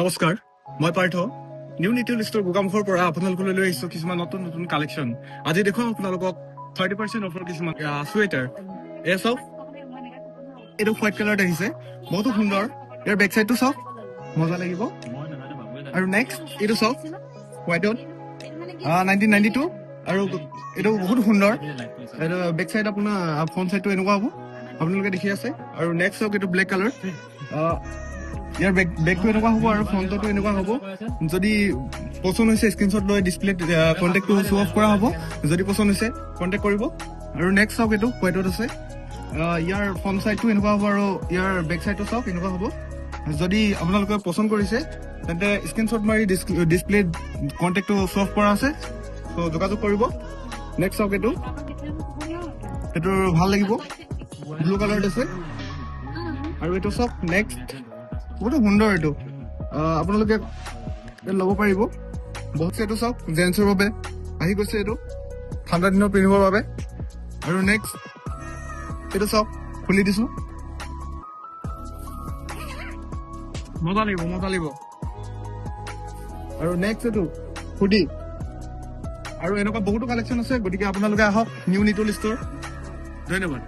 নমস্কাৰ, মই Partha. New Nitol store গোগামুখৰ পৰা আপোনালোকলৈ লৈ আহিছো কিছুমান নতুন নতুন কালেকশ্যন। আজি দেখুৱাম আপোনালোকক 30% অফাৰ কিছুমান চুৱেটাৰ। এয়া চাওক, এইটো হোৱাইট কালাৰত আহিছে, বহুতো সুন্দৰ। ইয়াৰ বেক চাইডটো চাওক, মজা লাগিব। আৰু নেক্সট এইটো চাওক, হোৱাইটত 1992, আৰু এইটো বহুত সুন্দৰ। এইটো বেক চাইড আপোনাৰ ফ্ৰণ্ট চাইডটো এনেকুৱা হ'ব, আপোনালোকে দেখি আছে। আৰু নেক্সট চাওক, এইটো ব্লেক কালাৰ। ইয়াৰ বেকটো এনেকুৱা হ'ব আৰু ফ্ৰণ্টটো এনেকুৱা হ'ব। যদি পচন্দ হৈছে স্ক্ৰীনশ্বট লৈ ডিছপ্লেত কণ্টেক্টটো শ্ব' অফ কৰা হ'ব। যদি পচন্দ হৈছে কণ্টেক্ট কৰিব। আৰু নেক্সট চাওক, এইটো হোৱাইটত আছে। ইয়াৰ ফ্ৰণ্ট চাইডটো এনেকুৱা হ'ব আৰু ইয়াৰ বেক চাইডটো চাওক এনেকুৱা হ'ব। যদি আপোনালোকে পচন্দ কৰিছে তেন্তে স্ক্ৰীনশ্বট মাৰি ডিছপ্লেত কণ্টেক্টটো শ্ব' অফ কৰা আছে, ত' যোগাযোগ কৰিব। নেক্সট চাওক, এইটো ভাল লাগিব, ব্লু কালাৰত আছে। আৰু এইটো চাওক, নেক্সট বহুতো সুন্দৰ। এইটো আপোনালোকে ল'ব পাৰিব। বহুত এইটো চাওক, জেন্টছৰ বাবে আহি গৈছে, এইটো ঠাণ্ডা দিনত পিন্ধিবৰ বাবে। আৰু নেক্সট এইটো চাওক, খুলি দিছো, মজা লাগিব, মজা লাগিব। আৰু নেক্সট এইটো হুডি। আৰু এনেকুৱা বহুতো কালেকশ্যন আছে, গতিকে আপোনালোকে আহক নিউ নিটল ষ্টৰ। ধন্যবাদ।